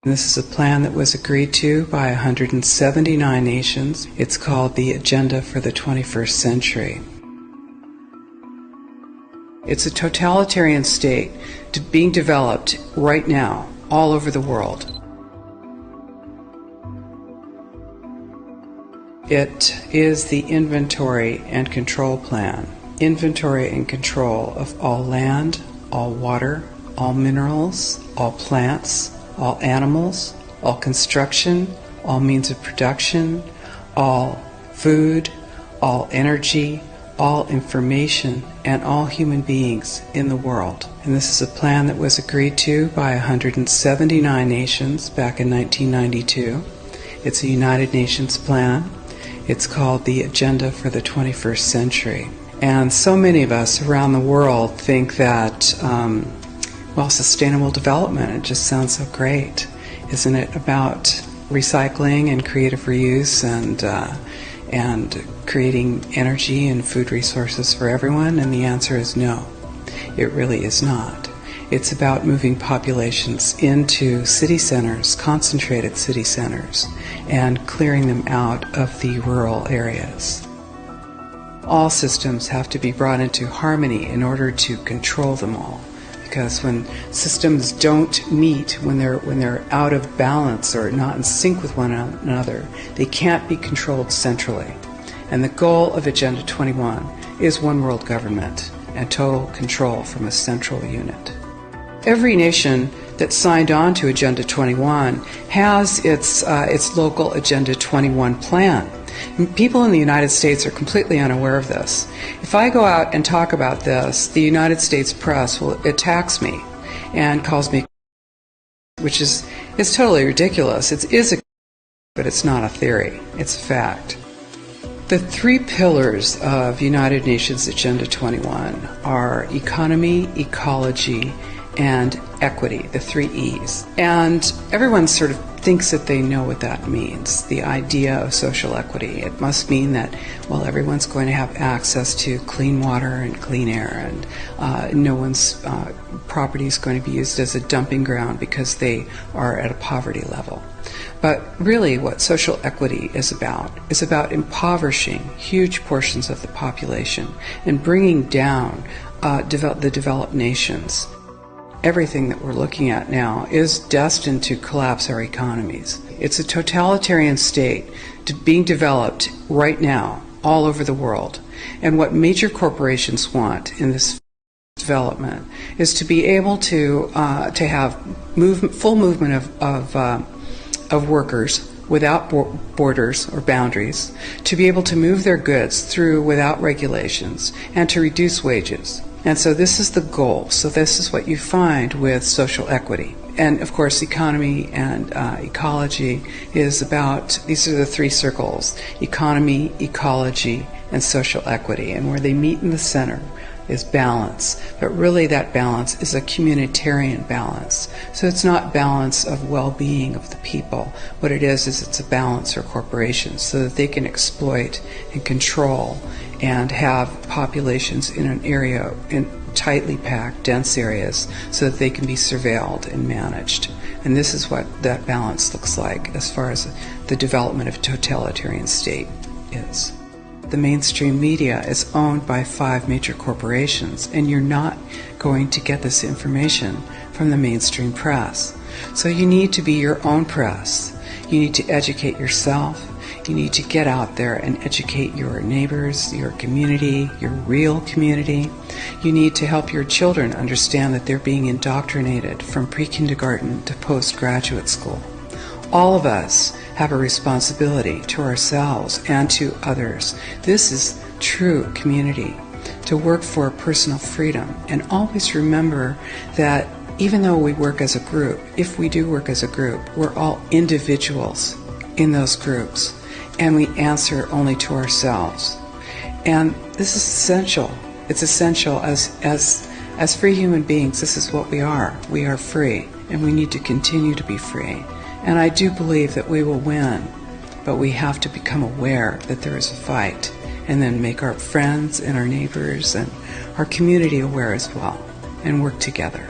This is a plan that was agreed to by 179 nations. It's called the Agenda for the 21st Century. It's a totalitarian state being developed right now all over the world. It is the inventory and control plan. Inventory and control of all land, all water, all minerals, all plants, all animals, all construction, all means of production, all food, all energy, all information, and all human beings in the world. And this is a plan that was agreed to by 179 nations back in 1992. It's a United Nations plan. It's called the Agenda for the 21st Century. And so many of us around the world think that well, sustainable development, it just sounds so great. Isn't it about recycling and creative reuse and creating energy and food resources for everyone? And the answer is no, it really is not. It's about moving populations into city centers, concentrated city centers, and clearing them out of the rural areas. All systems have to be brought into harmony in order to control them all. Because when systems don't meet, when they're out of balance or not in sync with one another, they can't be controlled centrally. And the goal of Agenda 21 is one world government and total control from a central unit. Every nation that signed on to Agenda 21 has its local Agenda 21 plan. People in the United States are completely unaware of this. If I go out and talk about this, the United States press attacks me and calls me, which is totally ridiculous. It is a, but it's not a theory. It's a fact. The three pillars of United Nations Agenda 21 are economy, ecology, and equity, the three E's. And everyone sort of thinks that they know what that means, the idea of social equity. It must mean that, well, everyone's going to have access to clean water and clean air, and no one's property is going to be used as a dumping ground because they are at a poverty level. But really what social equity is about impoverishing huge portions of the population and bringing down the developed nations. Everything that we're looking at now is destined to collapse our economies. It's a totalitarian state being developed right now all over the world. And what major corporations want in this development is to be able to have full movement of workers without borders or boundaries, to be able to move their goods through without regulations, and to reduce wages. And so this is the goal. So this is what you find with social equity. And of course, economy and ecology is about, these are the three circles: economy, ecology, and social equity. And where they meet in the center is balance. But really that balance is a communitarian balance. So it's not balance of well-being of the people. What it is it's a balance for corporations so that they can exploit and control and have populations in an area, in tightly packed, dense areas, so that they can be surveilled and managed. And this is what that balance looks like as far as the development of a totalitarian state is. The mainstream media is owned by 5 major corporations, and you're not going to get this information from the mainstream press. So you need to be your own press. You need to educate yourself. You need to get out there and educate your neighbors, your community, your real community. You need to help your children understand that they're being indoctrinated from pre-kindergarten to postgraduate school. All of us have a responsibility to ourselves and to others. This is true community, to work for personal freedom. And always remember that even though we work as a group, if we do work as a group, we're all individuals in those groups, and we answer only to ourselves. And this is essential. It's essential as free human beings. This is what we are. We are free, and we need to continue to be free. And I do believe that we will win, but we have to become aware that there is a fight, and then make our friends and our neighbors and our community aware as well, and work together.